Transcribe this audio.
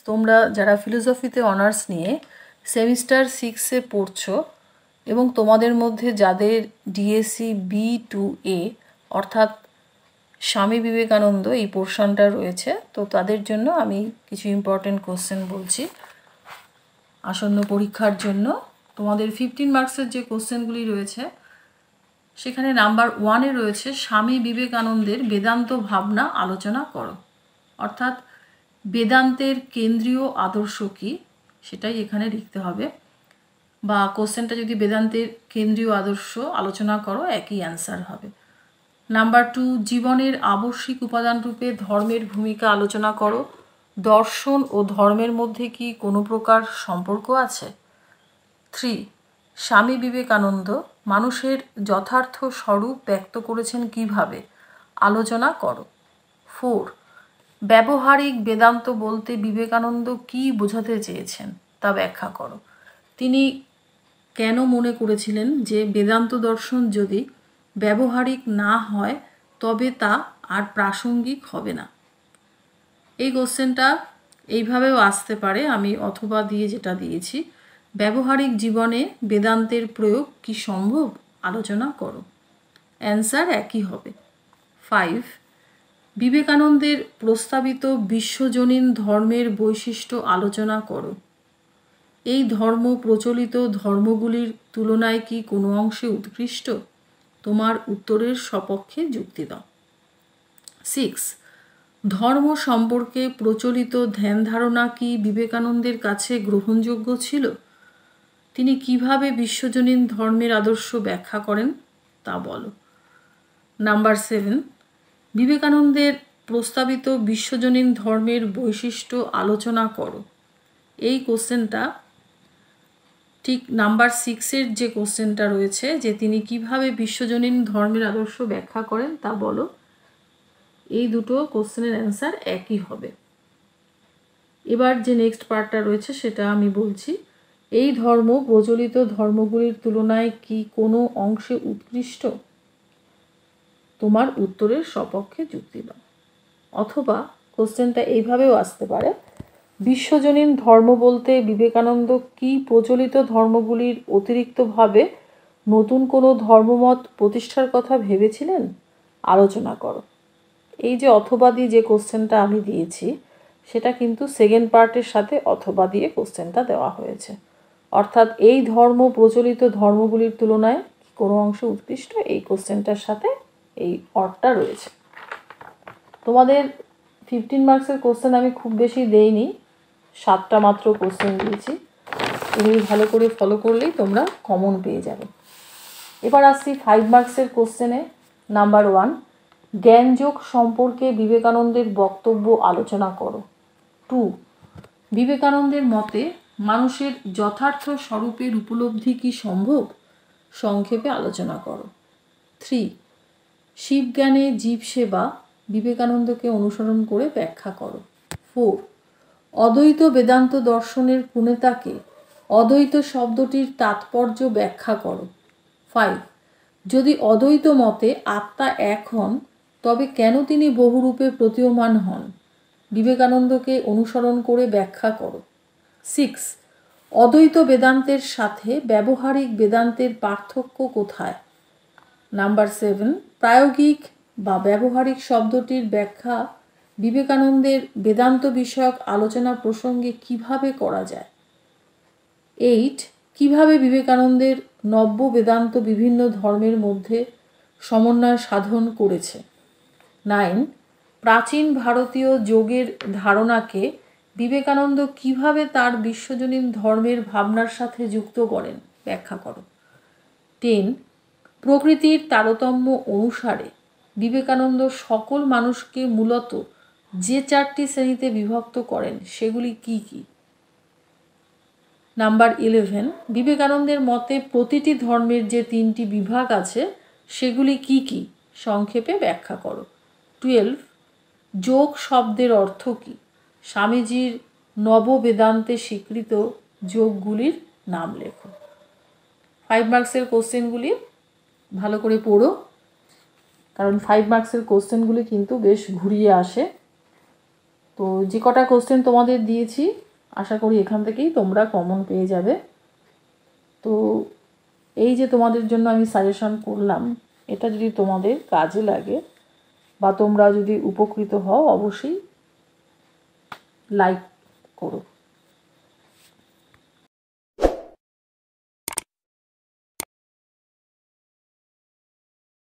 তোমরা যারা ফিলোসফিতে অনার্স নিয়ে সেমিস্টার 6-এ পড়ছো এবং তোমাদের মধ্যে যাদের ডিএসসি B2A অর্থাৎ স্বামী বিবেকানন্দ এই পোর্শনটা রয়েছে, তো তাদের জন্য আমি কিছু ইম্পর্টেন্ট কোশ্চেন বলছি আসন্ন পরীক্ষার জন্য। তোমাদের 15 মার্কসের যে কোশ্চেনগুলি রয়েছে সেখানে নাম্বার 1-এ রয়েছে স্বামী বিবেকানন্দের বেদান্ত ভাবনা আলোচনা করো, অর্থাৎ বেদান্তের কেন্দ্রীয় আদর্শ কী সেটাই এখানে লিখতে হবে, বা কোশ্চেনটা যদি বেদান্তের কেন্দ্রীয় আদর্শ আলোচনা করো একই অ্যান্সার হবে। নাম্বার 2, জীবনের আবশ্যিক উপাদান রূপে ধর্মের ভূমিকা আলোচনা করো, দর্শন ও ধর্মের মধ্যে কি কোনো প্রকার সম্পর্ক আছে। 3, স্বামী বিবেকানন্দ মানুষের যথার্থ স্বরূপ ব্যক্ত করেছেন কিভাবে, আলোচনা করো। 4, ব্যবহারিক বেদান্ত বলতে বিবেকানন্দ কি বোঝাতে চেয়েছেন তা ব্যাখ্যা করো। তিনি কেন মনে করেছিলেন যে বেদান্ত দর্শন যদি ব্যবহারিক না হয় তবে তা আর প্রাসঙ্গিক হবে না। এই কোশ্চেনটা এইভাবেও আসতে পারে, আমি অথবা দিয়ে যেটা দিয়েছি, ব্যবহারিক জীবনে বেদান্তের প্রয়োগ কি সম্ভব, আলোচনা করো। অ্যান্সার একই হবে। 5, বিবেকানন্দের প্রস্তাবিত বিশ্বজনীন ধর্মের বৈশিষ্ট্য আলোচনা করো। এই ধর্ম প্রচলিত ধর্মগুলির তুলনায় কি কোনো অংশে উৎকৃষ্ট, তোমার উত্তরের সপক্ষে যুক্তি দাও। 6, ধর্ম সম্পর্কে প্রচলিত ধ্যান ধারণা কি বিবেকানন্দের কাছে গ্রহণযোগ্য ছিল, তিনি কিভাবে বিশ্বজনীন ধর্মের আদর্শ ব্যাখ্যা করেন তা বলো। নাম্বার 7, বিবেকানন্দের প্রস্তাবিত বিশ্বজনীন ধর্মের বৈশিষ্ট্য আলোচনা করো। এই কোশ্চেনটা ঠিক নাম্বার 6-এর যে কোশ্চেনটা রয়েছে যে তিনি কিভাবে বিশ্বজনীন ধর্মের আদর্শ ব্যাখ্যা করেন তা বলো, এই দুটো কোশ্চেনের অ্যান্সার একই হবে। এবার যে নেক্সট পার্টটা রয়েছে সেটা আমি বলছি, এই ধর্ম প্রচলিত ধর্মগুলির তুলনায় কি কোনো অংশে উৎকৃষ্ট, তোমার উত্তরের সপক্ষে যুক্তি দাও। অথবা কোশ্চেনটা এইভাবেও আসতে পারে, বিশ্বজনীন ধর্ম বলতে বিবেকানন্দ কি প্রচলিত ধর্মগুলির অতিরিক্তভাবে নতুন কোনো ধর্মমত প্রতিষ্ঠার কথা ভেবেছিলেন, আলোচনা করো। এই যে অথবা দিয়ে যে কোশ্চেনটা আমি দিয়েছি সেটা কিন্তু সেকেন্ড পার্টের সাথে অথবা দিয়ে কোশ্চেনটা দেওয়া হয়েছে, অর্থাৎ এই ধর্ম প্রচলিত ধর্মগুলির তুলনায় কোনো অংশ উৎকৃষ্ট, এই কোশ্চেনটার সাথে এই অর্থটা রয়েছে। তোমাদের 15 মার্কসের কোশ্চেন আমি খুব বেশি দেইনি, 7টা মাত্র কোশ্চেন দিয়েছি, তুমি ভালো করে ফলো করলেই তোমরা কমন পেয়ে যাবে। এবার আসছি 5 মার্কসের কোশ্চেনে। নাম্বার 1, জ্ঞানযোগ সম্পর্কে বিবেকানন্দের বক্তব্য আলোচনা করো। 2, বিবেকানন্দের মতে মানুষের যথার্থ স্বরূপের উপলব্ধি কি সম্ভব, সংক্ষেপে আলোচনা করো। 3, শিবজ্ঞানে জীবসেবা বিবেকানন্দকে অনুসরণ করে ব্যাখ্যা করো। 4, অদ্বৈত বেদান্ত দর্শনের প্রণেতাকে, অদ্বৈত শব্দটির তাৎপর্য ব্যাখ্যা করো। 5, যদি অদ্বৈত মতে আত্মা এক হন তবে কেন তিনি বহুরূপে প্রতীয়মান হন, বিবেকানন্দকে অনুসরণ করে ব্যাখ্যা করো। 6, অদ্বৈত বেদান্তের সাথে ব্যবহারিক বেদান্তের পার্থক্য কোথায়। নাম্বার 7, প্রায়োগিক বা ব্যবহারিক শব্দটির ব্যাখ্যা বিবেকানন্দের বেদান্ত বিষয়ক আলোচনা প্রসঙ্গে কিভাবে করা যায়। 8, কিভাবে বিবেকানন্দের নব্য বেদান্ত বিভিন্ন ধর্মের মধ্যে সমন্বয় সাধন করেছে। 9, প্রাচীন ভারতীয় যোগের ধারণাকে বিবেকানন্দ কিভাবে তার বিশ্বজনীন ধর্মের ভাবনার সাথে যুক্ত করেন, ব্যাখ্যা করো। 10, প্রকৃতির তারতম্য অনুসারে বিবেকানন্দ সকল মানুষকে মূলত যে 4টি শ্রেণীতে বিভক্ত করেন সেগুলি কি কি। নাম্বার 11, বিবেকানন্দের মতে প্রতিটি ধর্মের যে 3টি বিভাগ আছে সেগুলি কি কি, সংক্ষেপে ব্যাখ্যা করো। 12, যোগ শব্দের অর্থ কী, স্বামীজির নববেদান্তে স্বীকৃত যোগগুলির নাম লেখো। 5 মার্কসের কোশ্চেনগুলি ভালো করে পড়ো, কারণ 5 মার্কসের কোশ্চেনগুলি কিন্তু বেশ ঘুরিয়ে আসে। তো যে কটা কোশ্চেন তোমাদের দিয়েছি আশা করি এখান থেকেই তোমরা কমন পেয়ে যাবে। তো এই যে তোমাদের জন্য আমি সাজেশন করলাম, এটা যদি তোমাদের কাজে লাগে বা তোমরা যদি উপকৃত হও অবশ্যই লাইক করো।